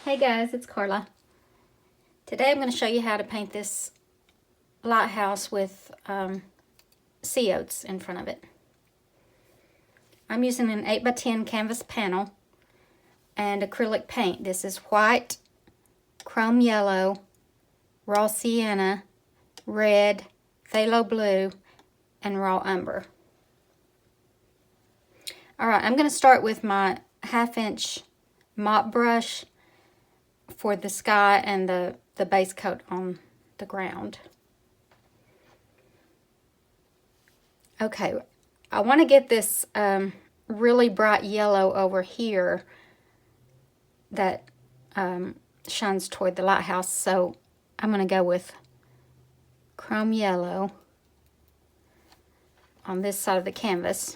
Hey guys, it's Carla. Today I'm going to show you how to paint this lighthouse with sea oats in front of it. I'm using an 8x10 canvas panel and acrylic paint. This is white, chrome yellow, raw sienna, red, phthalo blue, and raw umber. Alright, I'm going to start with my 1/2-inch mop brush for the sky and the base coat on the ground. Okay, I want to get this really bright yellow over here that shines toward the lighthouse, so I'm going to go with chrome yellow on this side of the canvas.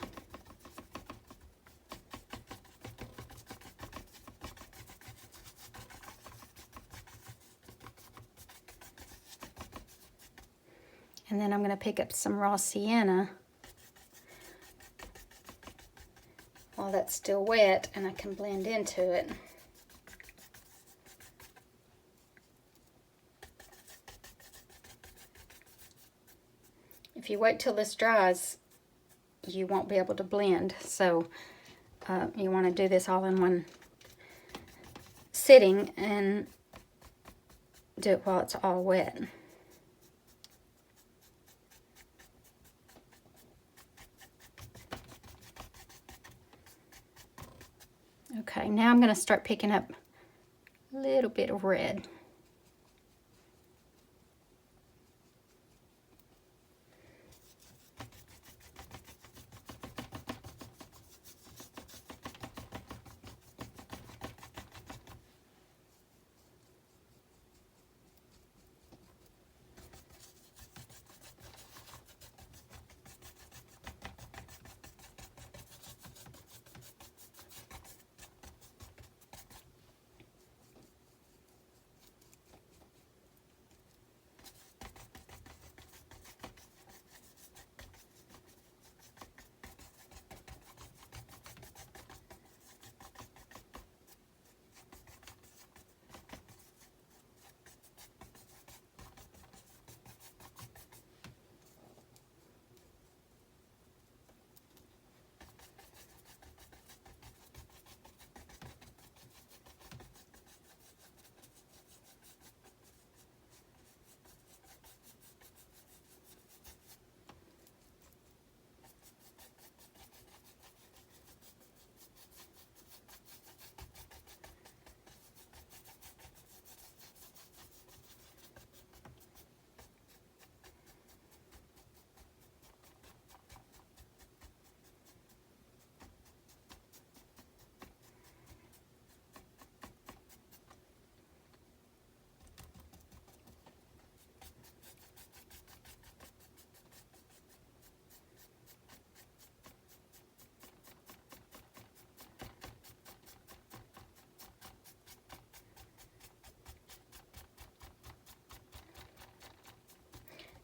And then I'm going to pick up some raw sienna while that's still wet and I can blend into it. If you wait till this dries, you won't be able to blend. So you want to do this all in one sitting and do it while it's all wet. Okay, now I'm going to start picking up a little bit of red.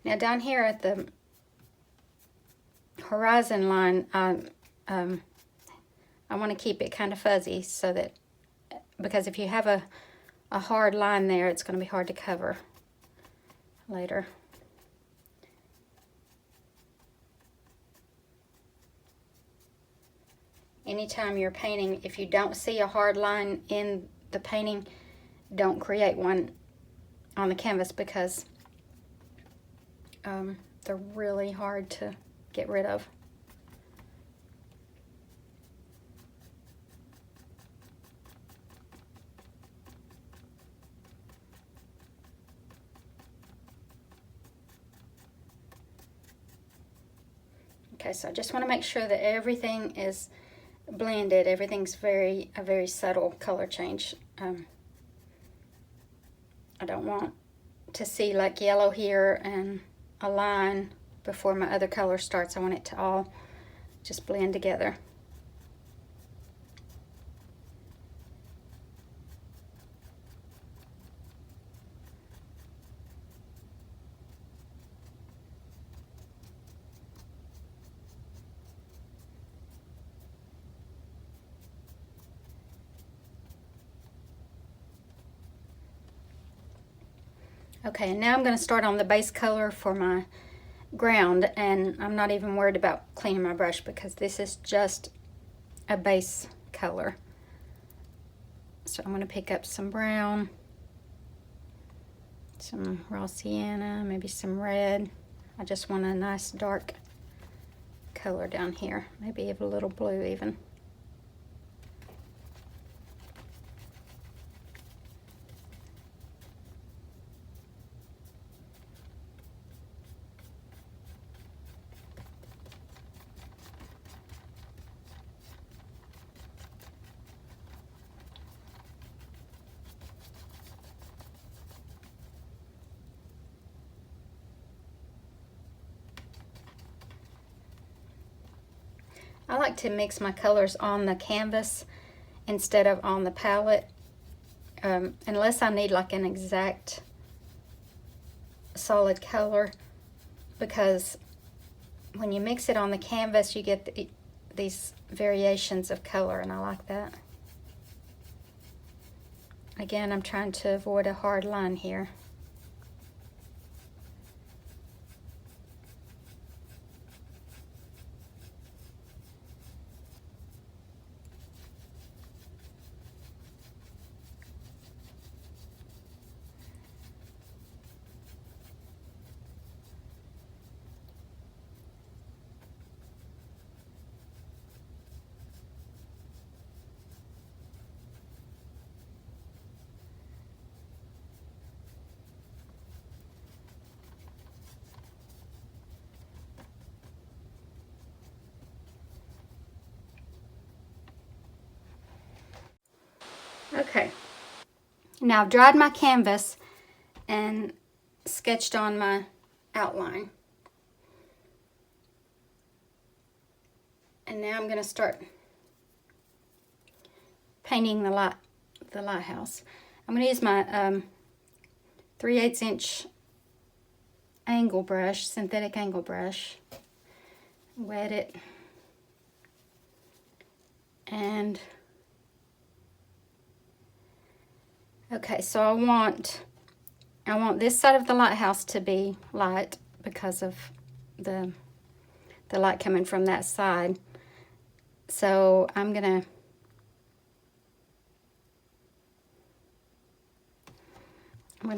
Now down here at the horizon line, I want to keep it kind of fuzzy so that, because if you have a hard line there, it's going to be hard to cover later. Anytime you're painting, if you don't see a hard line in the painting, don't create one on the canvas, because they're really hard to get rid of. Okay, so I just want to make sure that everything is blended. Everything's a very subtle color change. I don't want to see like yellow here and a line before my other color starts. I want it to all just blend together. Okay, and now I'm going to start on the base color for my ground, and I'm not even worried about cleaning my brush because this is just a base color. So I'm going to pick up some brown, some raw sienna, maybe some red. I just want a nice dark color down here, maybe a little blue even. I like to mix my colors on the canvas instead of on the palette, unless I need like an exact solid color, because when you mix it on the canvas you get these variations of color, and I like that. Again, I'm trying to avoid a hard line here. Okay, now I've dried my canvas and sketched on my outline. And now I'm going to start painting the lighthouse. I'm going to use my 3/8 inch angle brush, synthetic angle brush. Wet it. And okay, so I want this side of the lighthouse to be light because of the light coming from that side. So I'm gonna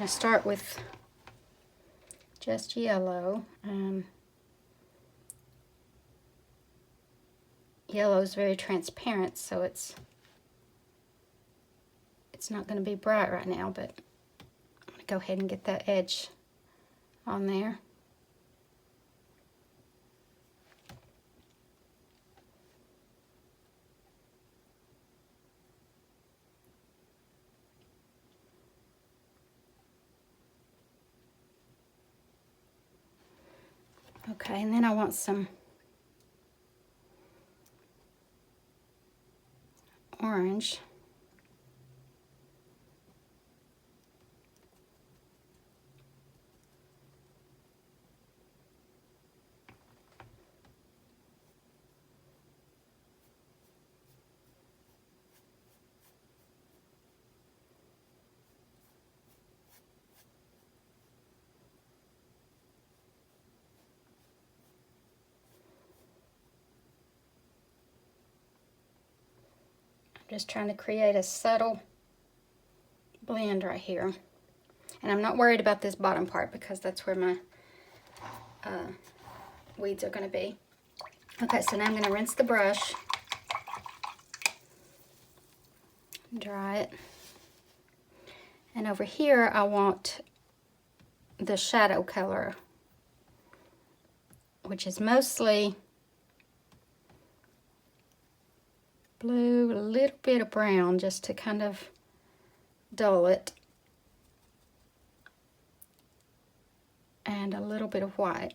start with just yellow. Yellow is very transparent, so it's not going to be bright right now, but I'm going to go ahead and get that edge on there. Okay, and then I want some orange. Just trying to create a subtle blend right here. And I'm not worried about this bottom part because that's where my weeds are going to be. Okay, so now I'm going to rinse the brush, dry it. And over here I want the shadow color, which is mostly blue, a little bit of brown just to kind of dull it, and a little bit of white.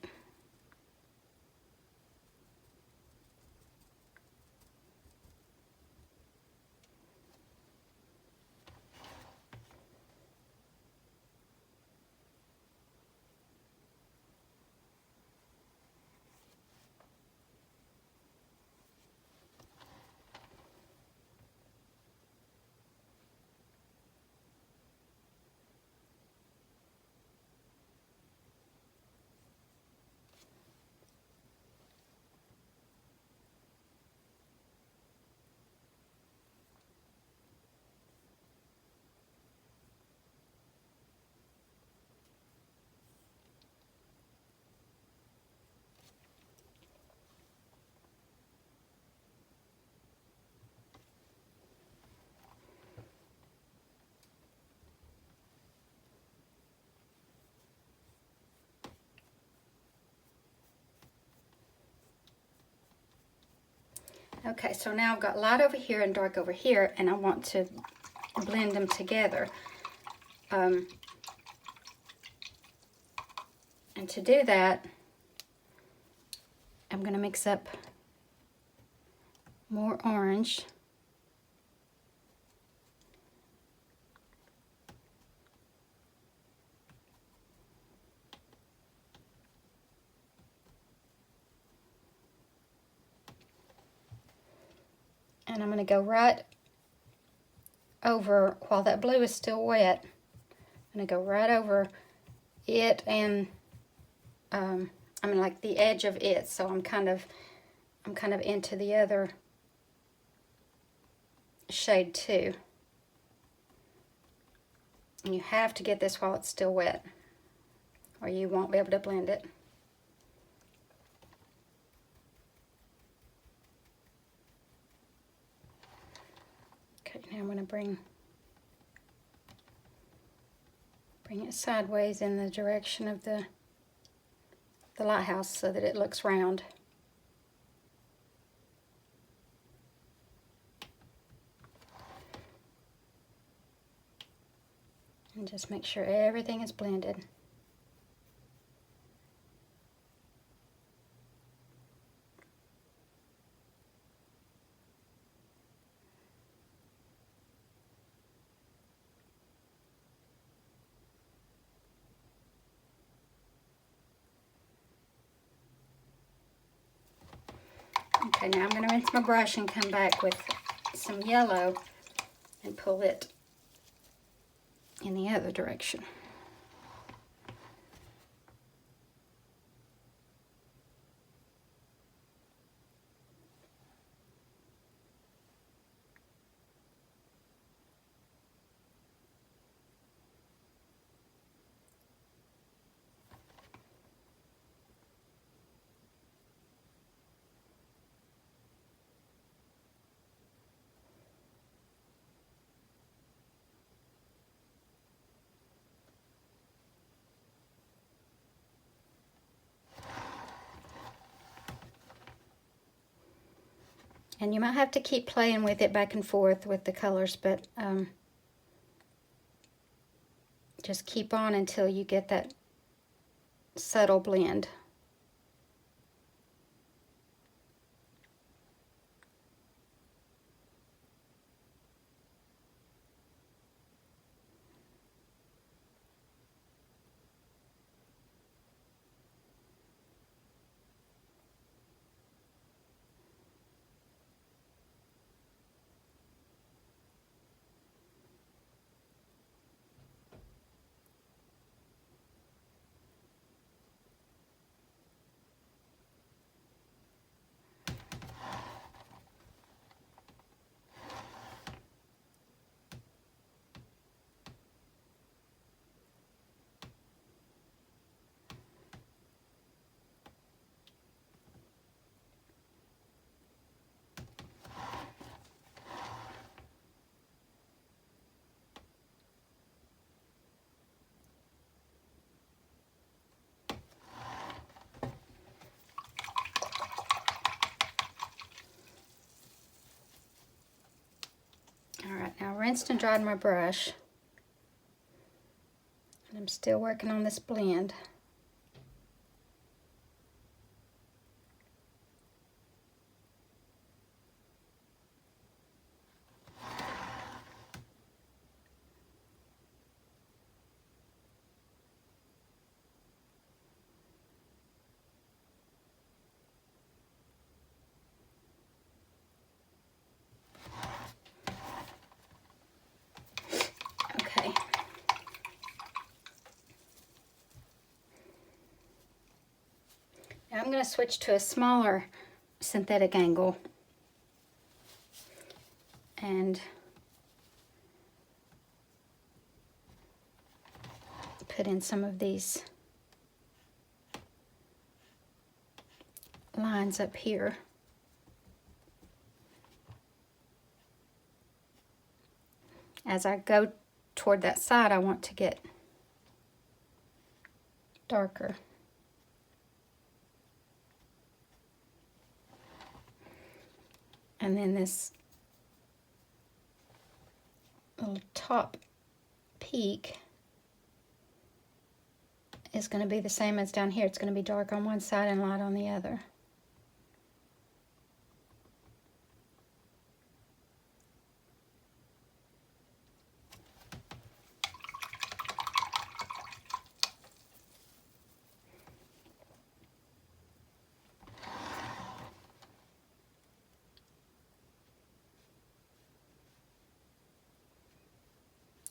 Okay, so now I've got light over here and dark over here, and I want to blend them together. And to do that, I'm going to mix up more orange. And I'm going to go right over, while that blue is still wet, I'm going to go right over it and, I mean like the edge of it, so I'm kind of into the other shade too. And you have to get this while it's still wet, or you won't be able to blend it. Okay, now I'm going to bring it sideways in the direction of the lighthouse so that it looks round. And just make sure everything is blended. Okay, now I'm going to rinse my brush and come back with some yellow and pull it in the other direction. And you might have to keep playing with it back and forth with the colors, but just keep on until you get that subtle blend. Alright, now rinsed and dried my brush. And I'm still working on this blend. Okay. Now I'm going to switch to a smaller synthetic angle and put in some of these lines up here. As I go toward that side, I want to get darker. And then this little top peak is going to be the same as down here. It's going to be dark on one side and light on the other.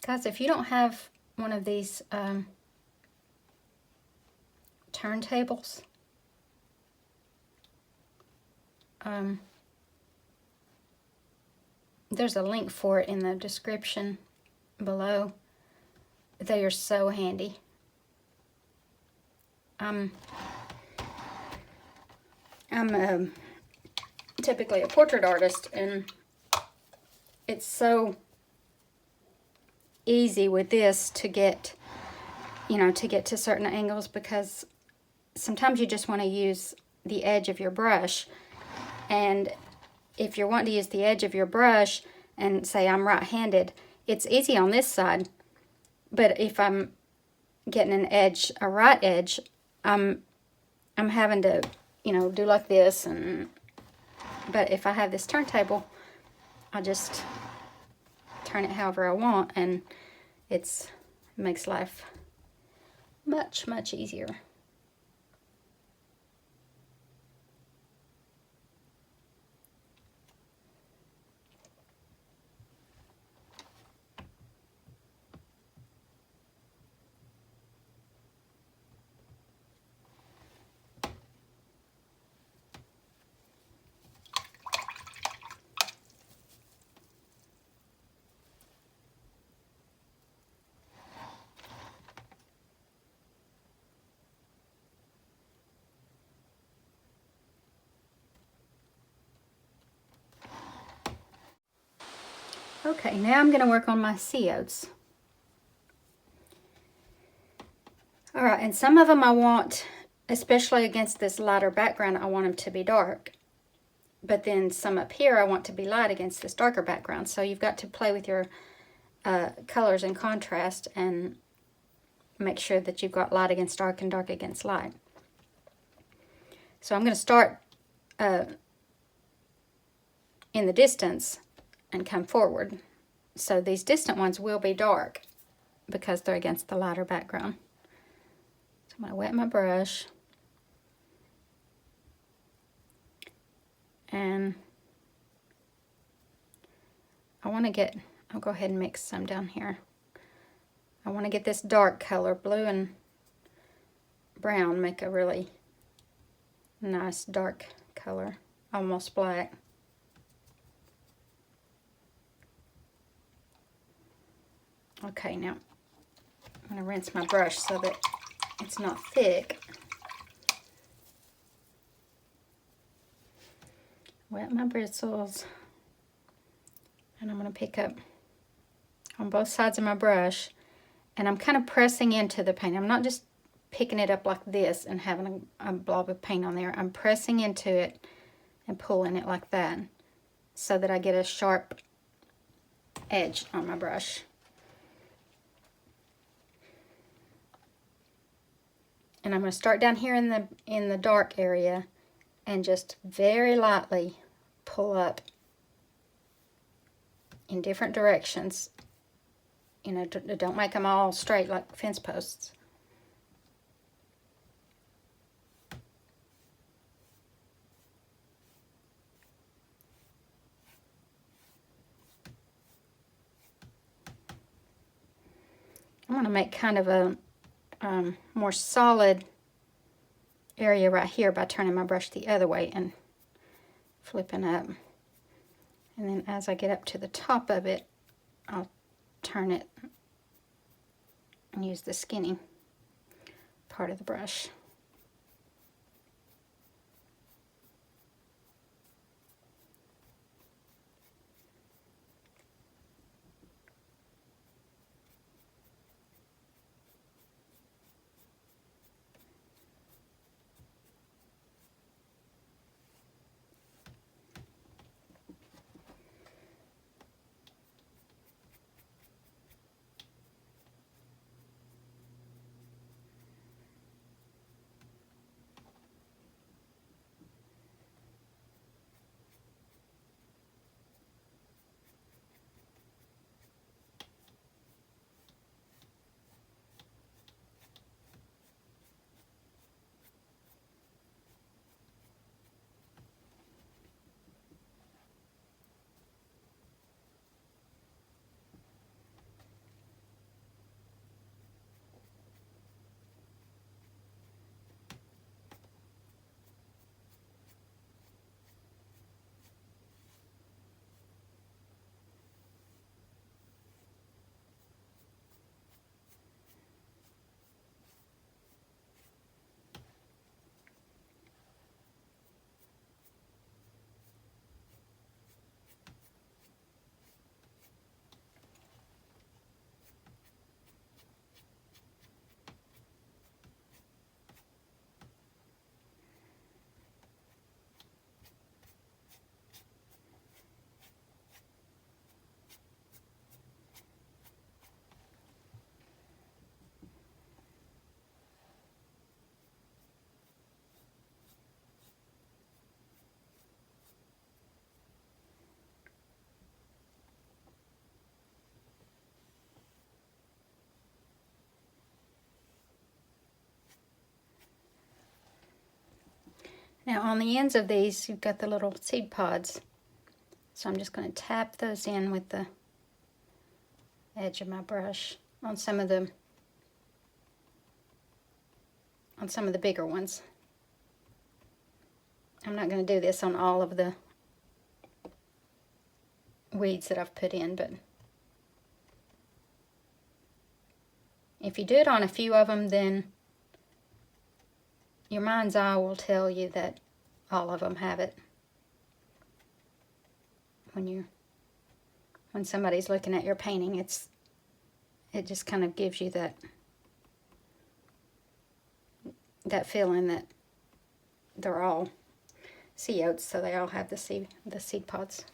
Guys, if you don't have one of these turntables, there's a link for it in the description below. They are so handy. I'm typically a portrait artist, and it's so easy with this to get, you know, to get to certain angles, because sometimes you just want to use the edge of your brush. And if you're wanting to use the edge of your brush, and say I'm right-handed, it's easy on this side. But if I'm getting an edge, a right edge, I'm having to, you know, do like this. But if I have this turntable, I just turn it however I want, and it makes life much, much easier. Okay, now I'm going to work on my seodes. Alright, and some of them I want, especially against this lighter background, I want them to be dark. But then some up here I want to be light against this darker background. So you've got to play with your colors and contrast and make sure that you've got light against dark and dark against light. So I'm going to start in the distance and come forward. So these distant ones will be dark because they're against the lighter background. So I'm going to wet my brush. And I'll go ahead and mix some down here. I want to get this dark color, blue and brown, make a really nice dark color, almost black. Okay, now I'm going to rinse my brush so that it's not thick. Wet my bristles, and I'm going to pick up on both sides of my brush, and I'm kind of pressing into the paint. I'm not just picking it up like this and having a blob of paint on there. I'm pressing into it and pulling it like that so that I get a sharp edge on my brush. And I'm going to start down here in the dark area and just very lightly pull up in different directions. You know, don't make them all straight like fence posts. I'm going to make kind of a more solid area right here by turning my brush the other way and flipping up. And then as I get up to the top of it, I'll turn it and use the skinny part of the brush. Now on the ends of these, you've got the little seed pods. So I'm just going to tap those in with the edge of my brush on some of the bigger ones. I'm not going to do this on all of the weeds that I've put in, but if you do it on a few of them, then your mind's eye will tell you that all of them have it. When somebody's looking at your painting, it just kind of gives you that feeling that they're all sea oats, so they all have the seed pods.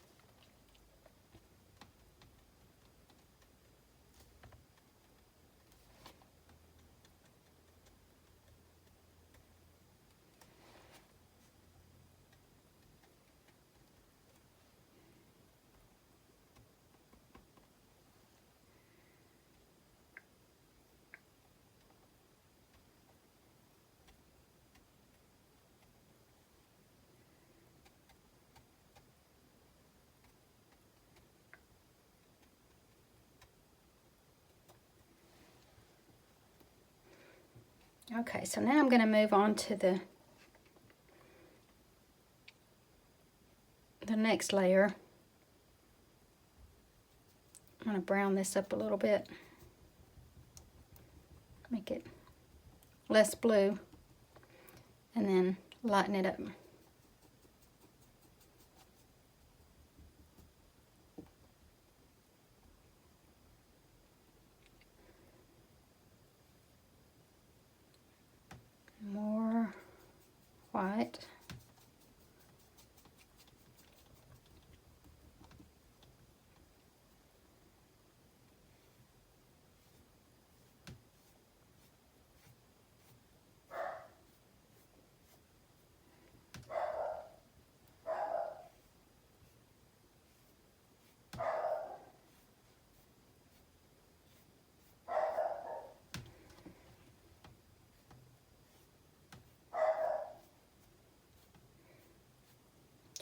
Okay, so now I'm going to move on to the next layer. I'm going to brown this up a little bit, make it less blue, and then lighten it up. More white.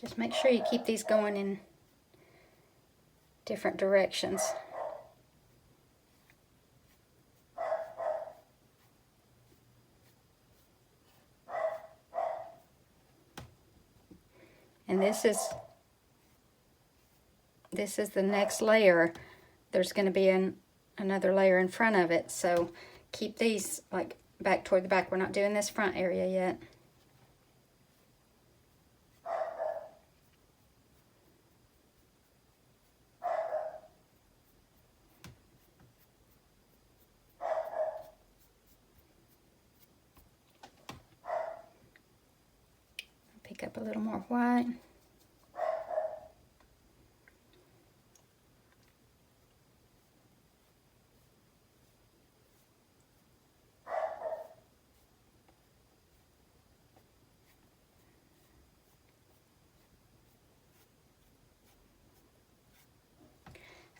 Just make sure you keep these going in different directions. And this is the next layer. There's going to be another layer in front of it, so keep these like back toward the back. We're not doing this front area yet. Pick up a little more white.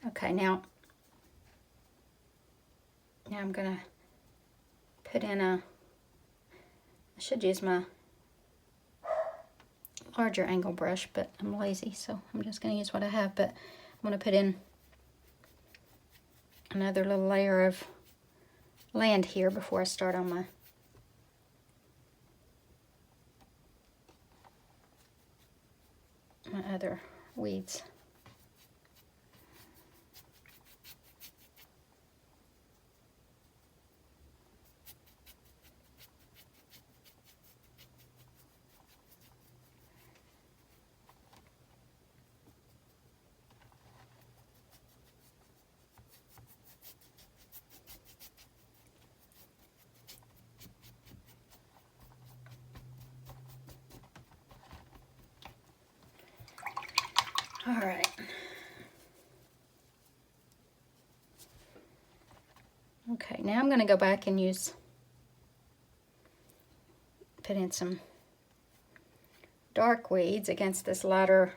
Okay, now I'm gonna put in I should use my larger angle brush, but I'm lazy, so I'm just gonna use what I have. But I'm gonna put in another little layer of land here before I start on my other weeds. All right. Okay, now I'm going to go back and put in some dark weeds against this lighter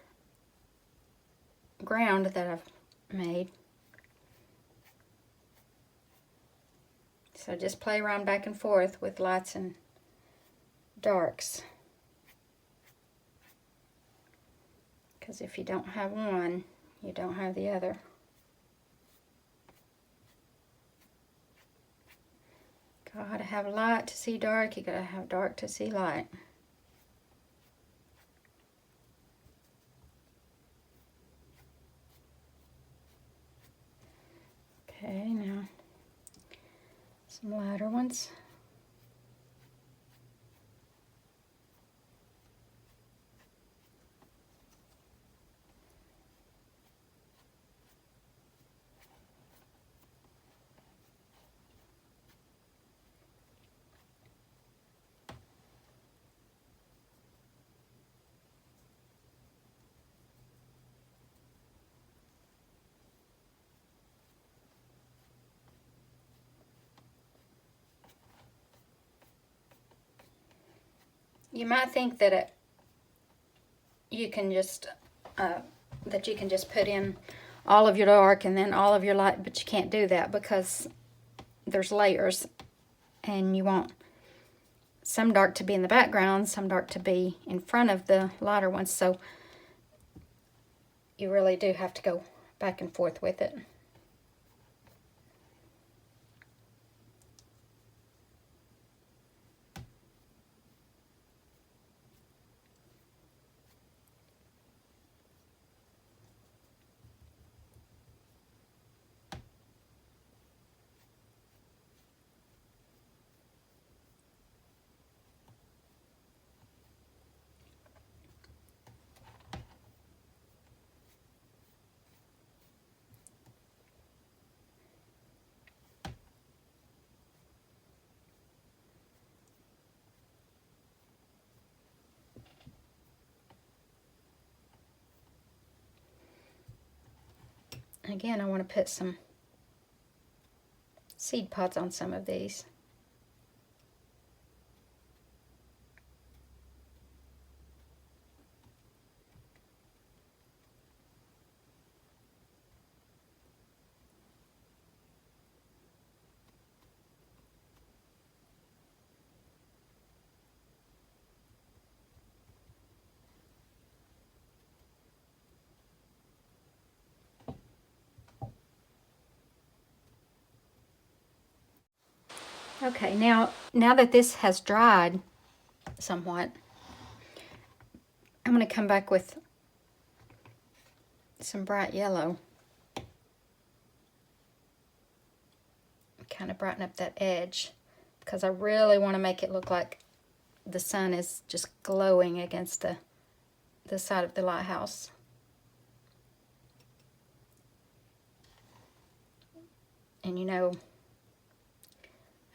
ground that I've made. So just play around back and forth with lights and darks. Because if you don't have one, you don't have the other. Gotta have light to see dark, you gotta have dark to see light. Okay, now some lighter ones. You might think that you can just put in all of your dark and then all of your light, but you can't do that because there's layers, and you want some dark to be in the background, some dark to be in front of the lighter ones, so you really do have to go back and forth with it. Again, I want to put some seed pods on some of these. Okay, now that this has dried somewhat, I'm going to come back with some bright yellow. Kind of brighten up that edge because I really want to make it look like the sun is just glowing against the side of the lighthouse. And you know,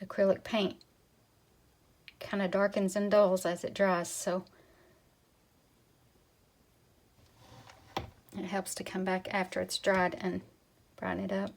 acrylic paint kind of darkens and dulls as it dries, so it helps to come back after it's dried and brighten it up.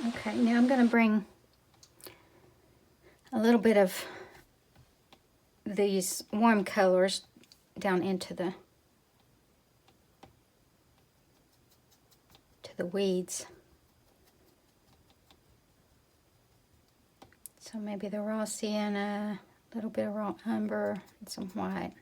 Okay, now I'm going to bring a little bit of these warm colors down into the weeds. So maybe the raw sienna, a little bit of raw umber, and some white.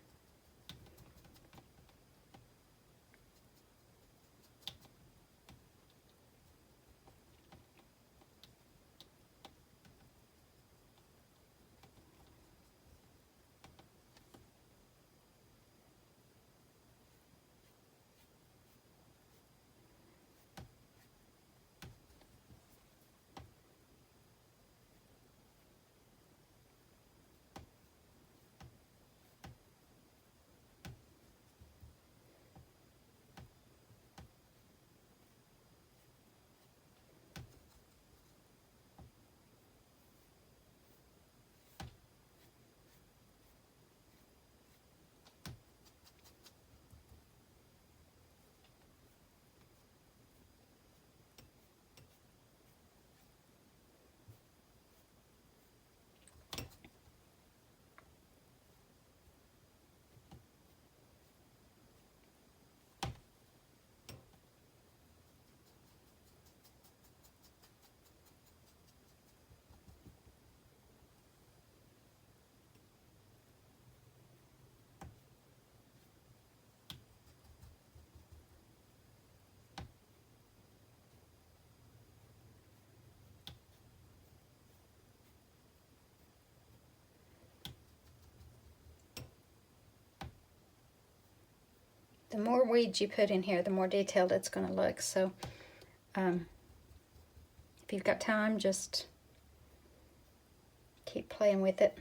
the more weeds you put in here, the more detailed it's going to look. So if you've got time, just keep playing with it.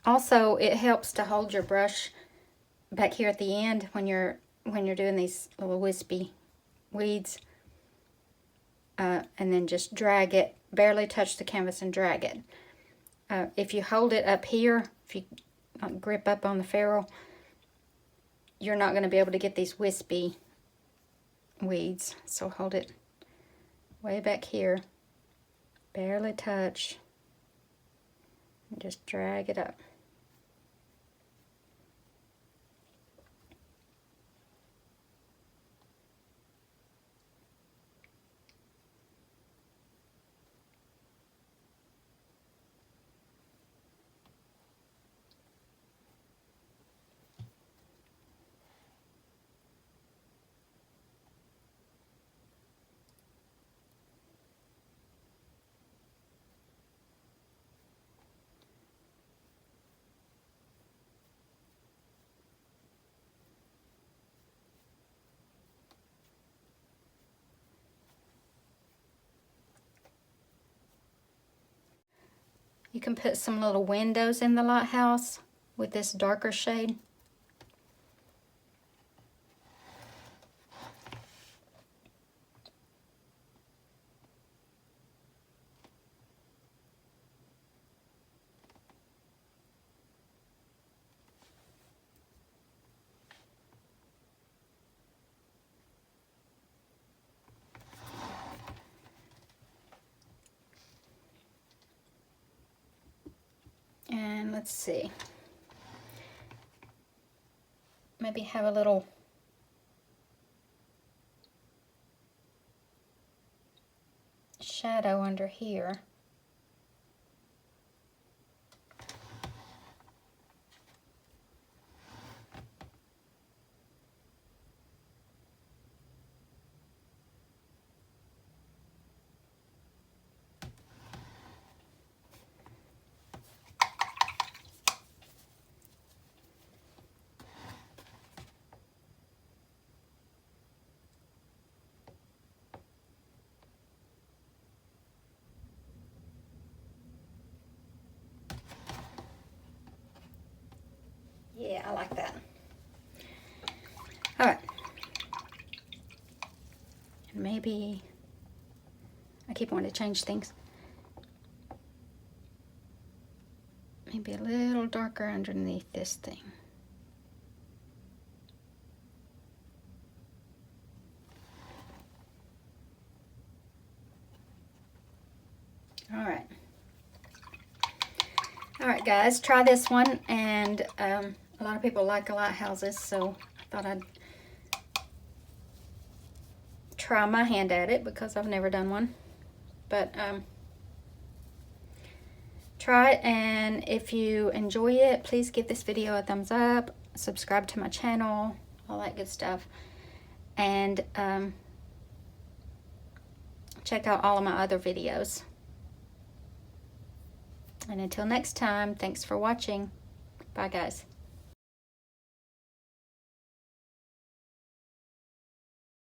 Also, it helps to hold your brush back here at the end when you're doing these little wispy weeds, and then just drag it, barely touch the canvas and drag it. If you hold it up here, if you grip up on the ferrule, you're not going to be able to get these wispy weeds. So hold it way back here, barely touch, and just drag it up. You can put some little windows in the lighthouse with this darker shade. And let's see, maybe have a little shadow under here. Yeah, I like that. All right. And maybe, I keep wanting to change things. Maybe a little darker underneath this thing. All right. All right, guys, try this one. And a lot of people like lighthouses, so I thought I'd try my hand at it because I've never done one. But try it, and if you enjoy it, please give this video a thumbs up, subscribe to my channel, all that good stuff. And check out all of my other videos. And until next time, thanks for watching. Bye, guys.